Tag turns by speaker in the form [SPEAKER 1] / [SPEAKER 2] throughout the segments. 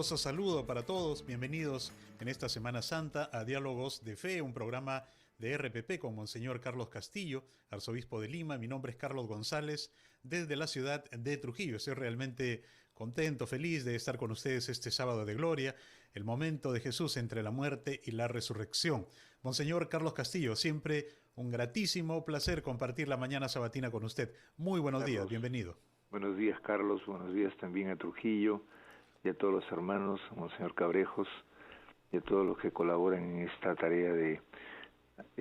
[SPEAKER 1] Caluroso saludo para todos, bienvenidos en esta Semana Santa a Diálogos de Fe, un programa de RPP con Monseñor Carlos Castillo, arzobispo de Lima. Mi nombre es Carlos González, desde la ciudad de Trujillo. Estoy realmente contento, feliz de estar con ustedes este sábado de gloria, el momento de Jesús entre la muerte y la resurrección. Monseñor Carlos Castillo, siempre un gratísimo placer compartir la mañana sabatina con usted. Muy buenos días, bienvenido.
[SPEAKER 2] Buenos días, Carlos, buenos días también a Trujillo y a todos los hermanos, Monseñor Cabrejos, y a todos los que colaboran en esta tarea de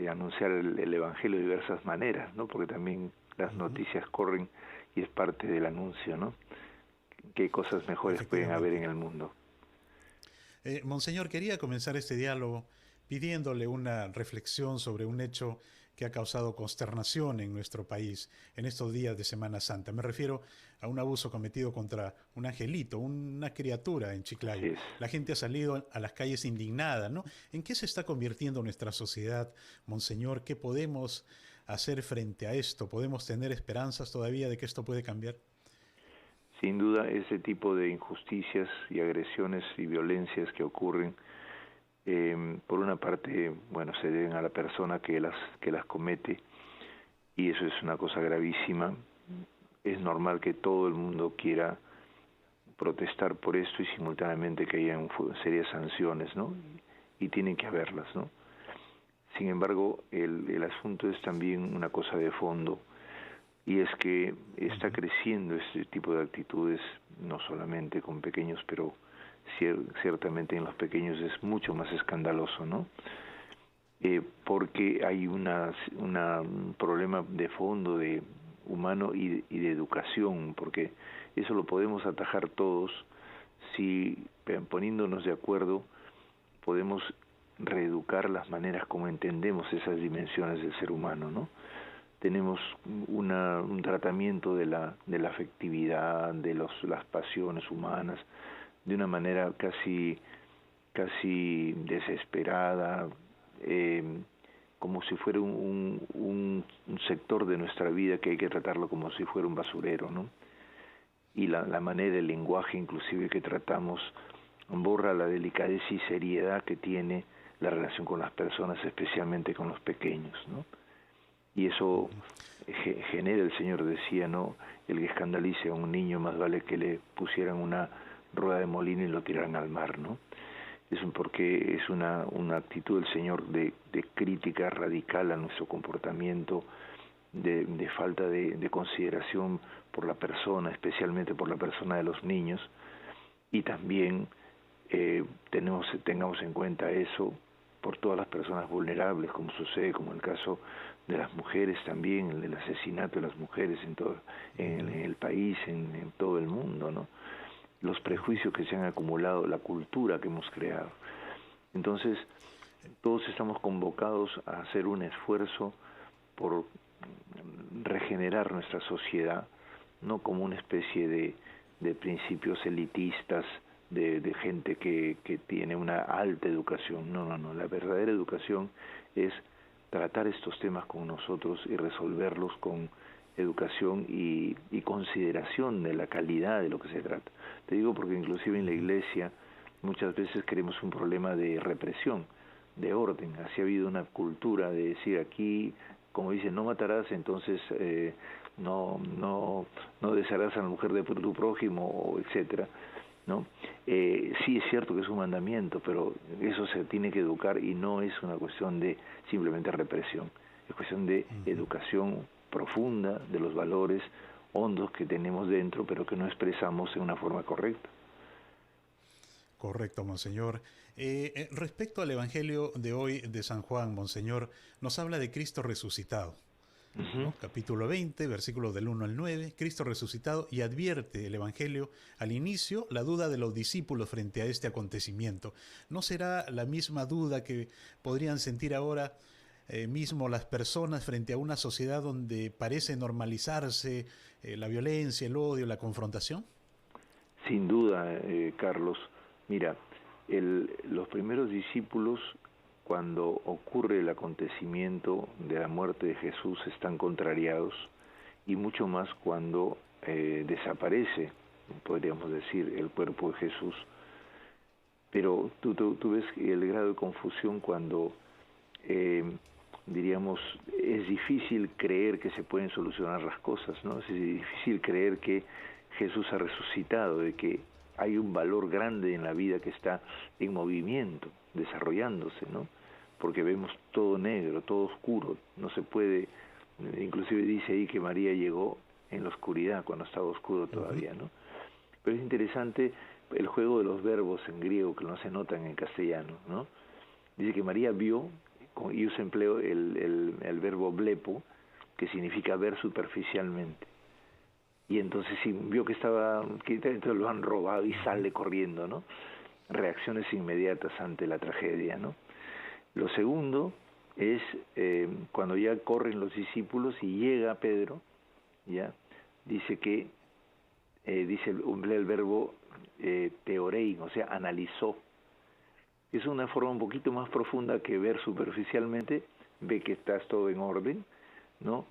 [SPEAKER 2] anunciar el Evangelio de diversas maneras, ¿no? Porque también las noticias corren y es parte del anuncio, ¿no? Qué cosas mejores pueden haber en el mundo.
[SPEAKER 1] Monseñor, quería comenzar este diálogo pidiéndole una reflexión sobre un hecho que ha causado consternación en nuestro país en estos días de Semana Santa. Me refiero a un abuso cometido contra un angelito, una criatura en Chiclayo. La gente ha salido a las calles indignada, ¿no? ¿En qué se está convirtiendo nuestra sociedad, Monseñor? ¿Qué podemos hacer frente a esto? ¿Podemos tener esperanzas todavía de que esto puede cambiar?
[SPEAKER 2] Sin duda, ese tipo de injusticias y agresiones y violencias que ocurren, por una parte, bueno, se deben a la persona que las comete, y eso es una cosa gravísima. Es normal que todo el mundo quiera protestar por esto y simultáneamente que haya serias sanciones, ¿no? Y tienen que haberlas, ¿no? Sin embargo, el asunto es también una cosa de fondo, y es que está creciendo este tipo de actitudes, no solamente con pequeños, pero ciertamente en los pequeños es mucho más escandaloso, ¿no? Porque hay un problema de fondo de humano y de educación, porque eso lo podemos atajar todos si, poniéndonos de acuerdo, podemos reeducar las maneras como entendemos esas dimensiones del ser humano, ¿no? Tenemos un tratamiento de la afectividad, de las pasiones humanas, de una manera casi desesperada, como si fuera un sector de nuestra vida que hay que tratarlo como si fuera un basurero, ¿no? Y la manera, el lenguaje inclusive que tratamos, borra la delicadeza y seriedad que tiene la relación con las personas, especialmente con los pequeños, ¿no? Y eso genera, el Señor decía, ¿no? El que escandalice a un niño más vale que le pusieran una rueda de molino y lo tiraran al mar, ¿no? Porque es una actitud del Señor de crítica radical a nuestro comportamiento, de falta de consideración por la persona, especialmente por la persona de los niños, y también tengamos en cuenta eso por todas las personas vulnerables, como sucede, como el caso de las mujeres también, el asesinato de las mujeres en el país, en todo el mundo, ¿no? Los prejuicios que se han acumulado, la cultura que hemos creado. Entonces, todos estamos convocados a hacer un esfuerzo por regenerar nuestra sociedad, no como una especie de principios elitistas, de gente que tiene una alta educación. No. La verdadera educación es tratar estos temas con nosotros y resolverlos con educación y consideración de la calidad de lo que se trata. Te digo porque inclusive en la iglesia muchas veces queremos un problema de represión, de orden. Así ha habido una cultura de decir aquí, como dicen, no matarás, entonces no desearás a la mujer de tu prójimo, etcétera, ¿no? Sí es cierto que es un mandamiento, pero eso se tiene que educar y no es una cuestión de simplemente represión, es cuestión de educación profunda de los valores hondos que tenemos dentro, pero que no expresamos en una forma correcta.
[SPEAKER 1] Correcto, Monseñor. Respecto al Evangelio de hoy de San Juan, Monseñor, nos habla de Cristo resucitado. ¿No? Capítulo 20, versículos del 1 al 9, Cristo resucitado, y advierte el Evangelio al inicio la duda de los discípulos frente a este acontecimiento. ¿No será la misma duda que podrían sentir ahora mismo las personas frente a una sociedad donde parece normalizarse la violencia, el odio, la confrontación?
[SPEAKER 2] Sin duda, Carlos. Mira, los primeros discípulos, cuando ocurre el acontecimiento de la muerte de Jesús, están contrariados, y mucho más cuando desaparece, podríamos decir, el cuerpo de Jesús. Pero tú ves el grado de confusión cuando, diríamos, es difícil creer que se pueden solucionar las cosas, ¿no? Es difícil creer que Jesús ha resucitado, de que hay un valor grande en la vida que está en movimiento, desarrollándose, ¿no? Porque vemos todo negro, todo oscuro, no se puede, inclusive dice ahí que María llegó en la oscuridad, cuando estaba oscuro todavía, ¿no? Pero es interesante el juego de los verbos en griego que no se notan en castellano, ¿no? Dice que María vio, y usa empleo el verbo blepo, que significa ver superficialmente. Y entonces sí, vio que entonces lo han robado y sale corriendo, ¿no? Reacciones inmediatas ante la tragedia, ¿no? Lo segundo es cuando ya corren los discípulos y llega Pedro, ya dice que emplea el verbo teorein, o sea, analizó. Es una forma un poquito más profunda que ver superficialmente, ve que estás todo en orden, ¿no?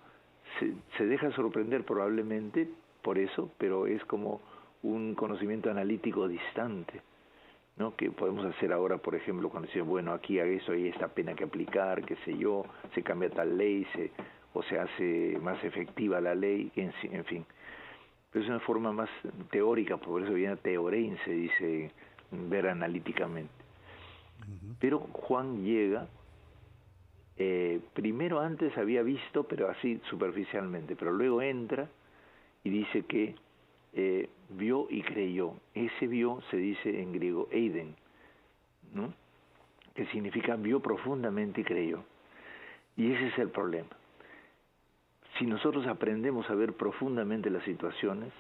[SPEAKER 2] Se deja sorprender probablemente por eso, pero es como un conocimiento analítico distante, ¿no? Que podemos hacer ahora, por ejemplo, cuando decimos, bueno, aquí hay eso, hay esta pena que aplicar, qué sé yo, se cambia tal ley, o se hace más efectiva la ley, en fin. Pero es una forma más teórica, por eso viene teorein, se dice ver analíticamente. Pero Juan llega, primero antes había visto, pero así superficialmente, pero luego entra y dice que vio y creyó. Ese vio se dice en griego eiden, ¿no? Que significa vio profundamente y creyó. Y ese es el problema. Si nosotros aprendemos a ver profundamente las situaciones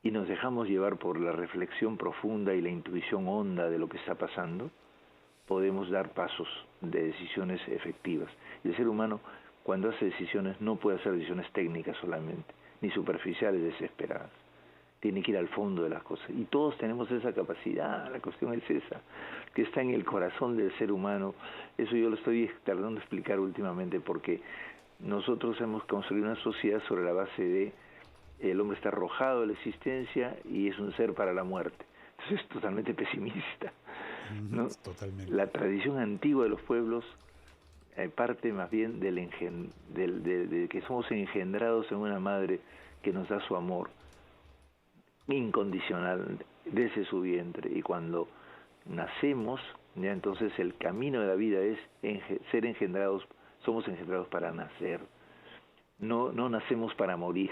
[SPEAKER 2] y nos dejamos llevar por la reflexión profunda y la intuición honda de lo que está pasando, podemos dar pasos de decisiones efectivas. Y el ser humano, cuando hace decisiones, no puede hacer decisiones técnicas solamente, ni superficiales desesperadas. Tiene que ir al fondo de las cosas. Y todos tenemos esa capacidad. La cuestión es esa, que está en el corazón del ser humano. Eso yo lo estoy tratando de explicar últimamente, porque nosotros hemos construido una sociedad sobre la base de el hombre está arrojado de la existencia y es un ser para la muerte. Entonces es totalmente pesimista, ¿no?
[SPEAKER 1] Totalmente.
[SPEAKER 2] La tradición antigua de los pueblos parte más bien de que somos engendrados en una madre que nos da su amor incondicional desde su vientre, y cuando nacemos, ya entonces el camino de la vida es ser engendrados. Somos engendrados para nacer, no nacemos para morir.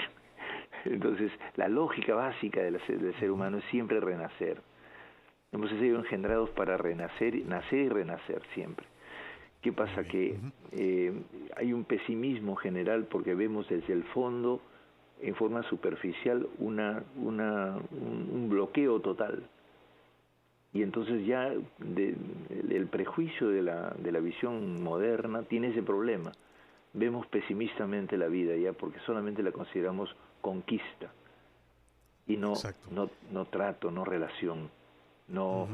[SPEAKER 2] Entonces, la lógica básica del ser humano es siempre renacer. Hemos sido engendrados para nacer y renacer siempre. ¿Qué pasa? Que hay un pesimismo general porque vemos desde el fondo, en forma superficial, un bloqueo total. Y entonces ya el prejuicio de la visión moderna tiene ese problema. Vemos pesimistamente la vida ya porque solamente la consideramos conquista y no trato, no relación, no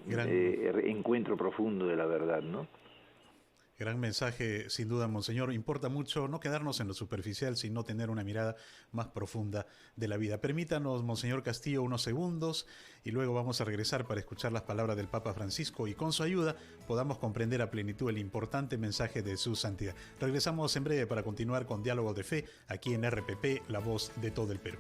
[SPEAKER 2] encuentro profundo de la verdad, ¿no?
[SPEAKER 1] Gran mensaje, sin duda, Monseñor. Importa mucho no quedarnos en lo superficial, sino tener una mirada más profunda de la vida. Permítanos, Monseñor Castillo, unos segundos y luego vamos a regresar para escuchar las palabras del Papa Francisco y con su ayuda podamos comprender a plenitud el importante mensaje de su santidad. Regresamos en breve para continuar con Diálogo de Fe aquí en RPP, la voz de todo el Perú.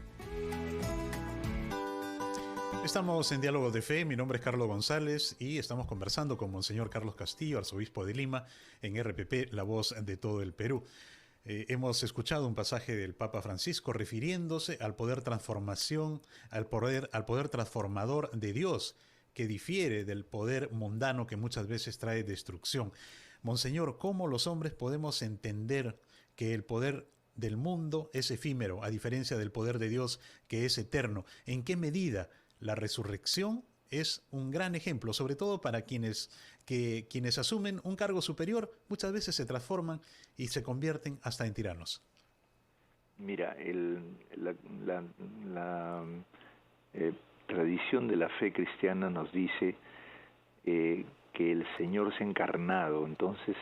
[SPEAKER 1] Estamos en Diálogo de Fe, mi nombre es Carlos González y estamos conversando con Monseñor Carlos Castillo, arzobispo de Lima, en RPP, la voz de todo el Perú. Hemos escuchado un pasaje del Papa Francisco refiriéndose al poder transformación, al poder transformador de Dios, que difiere del poder mundano que muchas veces trae destrucción. Monseñor, ¿cómo los hombres podemos entender que el poder del mundo es efímero, a diferencia del poder de Dios que es eterno? ¿En qué medida la resurrección es un gran ejemplo, sobre todo para quienes asumen un cargo superior, muchas veces se transforman y se convierten hasta en tiranos?
[SPEAKER 2] Mira, la tradición de la fe cristiana nos dice que el Señor se ha encarnado, entonces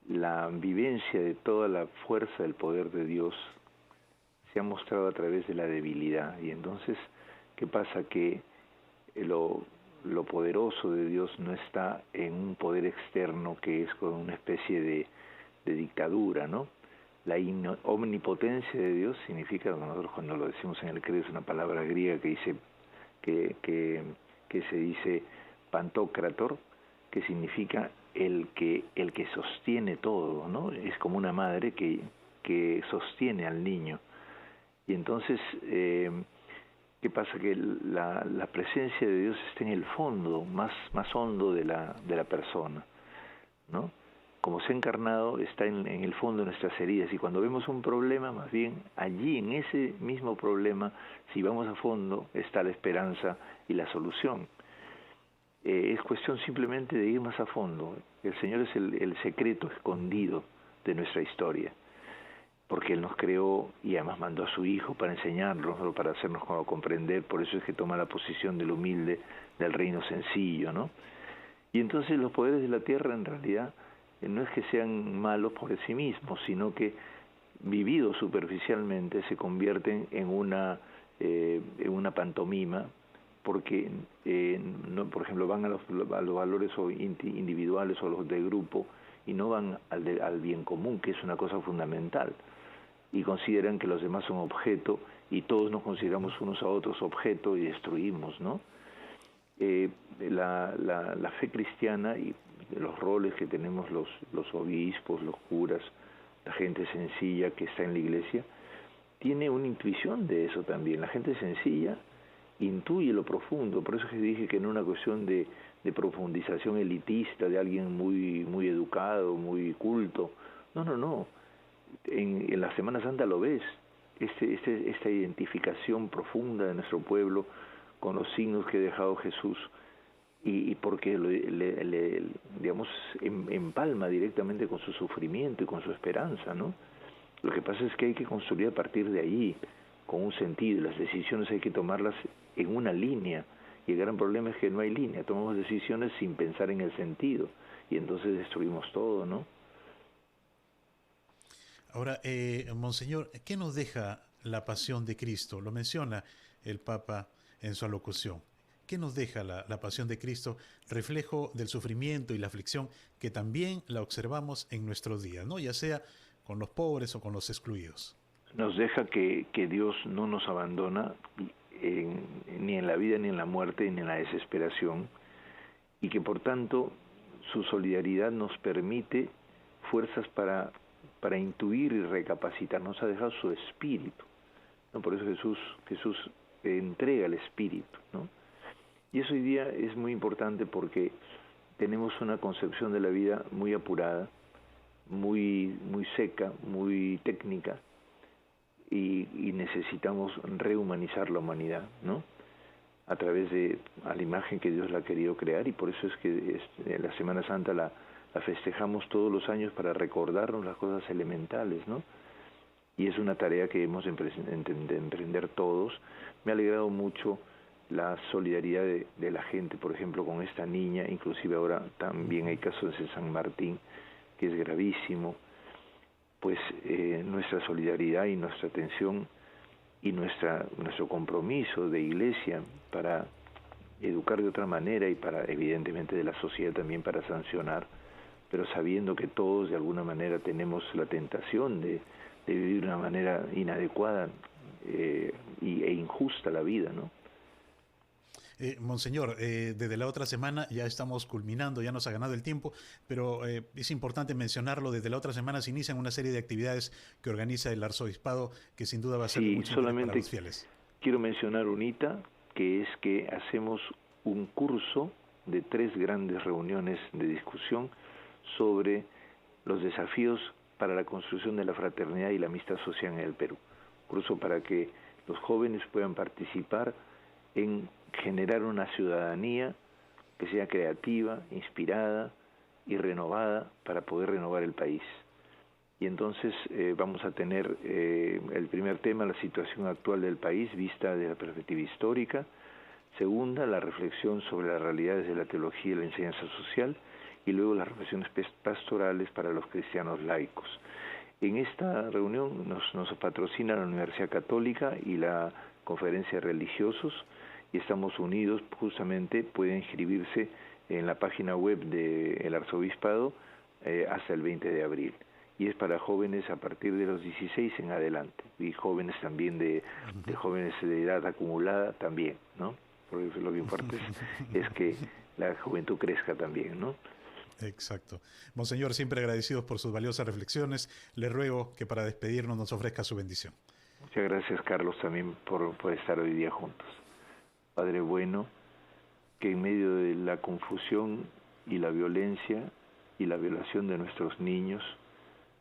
[SPEAKER 2] la vivencia de toda la fuerza del poder de Dios se ha mostrado a través de la debilidad, y entonces ¿qué pasa? Que lo poderoso de Dios no está en un poder externo que es como una especie de dictadura, ¿no? La omnipotencia de Dios significa, nosotros cuando lo decimos en el credo, es una palabra griega que dice que se dice pantocrator, que significa el que sostiene todo, ¿no? Es como una madre que sostiene al niño. Y entonces, ¿qué pasa? Que la presencia de Dios está en el fondo, más hondo de la persona, ¿no? Como se ha encarnado, está en el fondo de nuestras heridas, y cuando vemos un problema, más bien allí, en ese mismo problema, si vamos a fondo, está la esperanza y la solución. Es cuestión simplemente de ir más a fondo. El Señor es el secreto escondido de nuestra historia, porque Él nos creó y además mandó a su Hijo para enseñarnos, para hacernos comprender. Por eso es que toma la posición del humilde, del reino sencillo, ¿no? Y entonces los poderes de la tierra en realidad no es que sean malos por sí mismos, sino que vividos superficialmente se convierten en una pantomima, porque no, por ejemplo, van a los valores individuales o los de grupo y no van al bien común, que es una cosa fundamental, y consideran que los demás son objeto y todos nos consideramos unos a otros objeto y destruimos, ¿no? La fe cristiana y los roles que tenemos los obispos, los curas, la gente sencilla que está en la iglesia, tiene una intuición de eso también. La gente sencilla intuye lo profundo, por eso es que dije que no es una cuestión de profundización elitista, de alguien muy educado, muy culto. No. En la Semana Santa lo ves, esta identificación profunda de nuestro pueblo con los signos que ha dejado Jesús, y porque digamos, empalma directamente con su sufrimiento y con su esperanza, ¿no? Lo que pasa es que hay que construir a partir de allí, con un sentido, y las decisiones hay que tomarlas en una línea, y el gran problema es que no hay línea, tomamos decisiones sin pensar en el sentido, y entonces destruimos todo, ¿no?
[SPEAKER 1] Ahora, Monseñor, ¿qué nos deja la pasión de Cristo? Lo menciona el Papa en su alocución. ¿Qué nos deja la pasión de Cristo, reflejo del sufrimiento y la aflicción que también la observamos en nuestros días, ¿no? Ya sea con los pobres o con los excluidos?
[SPEAKER 2] Nos deja que Dios no nos abandona ni en la vida, ni en la muerte, ni en la desesperación, y que por tanto su solidaridad nos permite fuerzas para intuir y recapacitar. Nos ha dejado su espíritu, ¿no? Por eso Jesús entrega el espíritu, ¿no? Y eso hoy día es muy importante porque tenemos una concepción de la vida muy apurada, muy seca, muy técnica, y necesitamos rehumanizar la humanidad, ¿no? A través a la imagen que Dios la ha querido crear, y por eso es que la Semana Santa la festejamos todos los años para recordarnos las cosas elementales, ¿no? Y es una tarea que hemos de emprender todos. Me ha alegrado mucho la solidaridad de la gente, por ejemplo, con esta niña. Inclusive ahora también hay casos en San Martín, que es gravísimo. Pues nuestra solidaridad y nuestra atención y nuestro compromiso de iglesia para educar de otra manera, y para, evidentemente, de la sociedad también para sancionar, pero sabiendo que todos de alguna manera tenemos la tentación de vivir de una manera inadecuada e injusta la vida, ¿no?
[SPEAKER 1] Monseñor, desde la otra semana ya estamos culminando, ya nos ha ganado el tiempo, pero es importante mencionarlo. Desde la otra semana se inician una serie de actividades que organiza el Arzobispado, que sin duda va a ser de mucho interés para los fieles.
[SPEAKER 2] Quiero mencionar unita, que es que hacemos un curso de 3 grandes reuniones de discusión sobre los desafíos para la construcción de la fraternidad y la amistad social en el Perú. Curso para que los jóvenes puedan participar en generar una ciudadanía que sea creativa, inspirada y renovada para poder renovar el país. Y entonces vamos a tener el primer tema, la situación actual del país vista desde la perspectiva histórica. Segunda, la reflexión sobre las realidades de la teología y la enseñanza social. Y luego las reflexiones pastorales para los cristianos laicos. En esta reunión nos patrocina la Universidad Católica y la Conferencia de Religiosos, y estamos unidos. Justamente pueden inscribirse en la página web del Arzobispado hasta el 20 de abril. Y es para jóvenes a partir de los 16 en adelante, y jóvenes también de jóvenes de edad acumulada también, ¿no? Porque lo que importa es que la juventud crezca también, ¿no?
[SPEAKER 1] Exacto. Monseñor, siempre agradecidos por sus valiosas reflexiones. Le ruego que para despedirnos nos ofrezca su bendición.
[SPEAKER 2] Muchas gracias, Carlos, también por estar hoy día juntos. Padre bueno, que en medio de la confusión y la violencia y la violación de nuestros niños,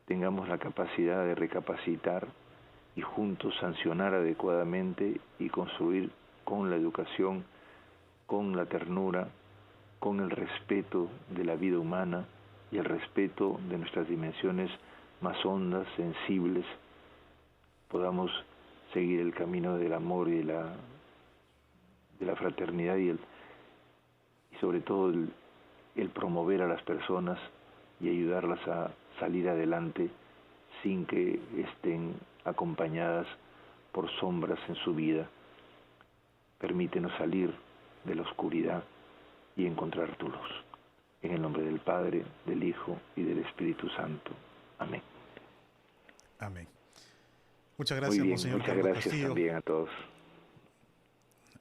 [SPEAKER 2] tengamos la capacidad de recapacitar y juntos sancionar adecuadamente y construir con la educación, con la ternura, con el respeto de la vida humana y el respeto de nuestras dimensiones más hondas, sensibles, podamos seguir el camino del amor y de la fraternidad y sobre todo el promover a las personas y ayudarlas a salir adelante sin que estén acompañadas por sombras en su vida. Permítenos salir de la oscuridad y encontrar tu luz. En el nombre del Padre, del Hijo y del Espíritu Santo. Amén.
[SPEAKER 1] Amén. Muchas gracias, Monseñor Carlos Castillo. Muchas gracias
[SPEAKER 2] también a todos.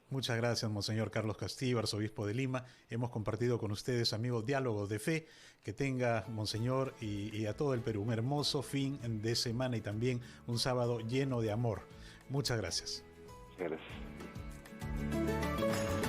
[SPEAKER 1] Muchas gracias, Monseñor Carlos Castillo, arzobispo de Lima. Hemos compartido con ustedes, amigos, diálogos de fe. Que tenga, Monseñor, y a todo el Perú un hermoso fin de semana y también un sábado lleno de amor. Muchas gracias.
[SPEAKER 2] Muchas gracias.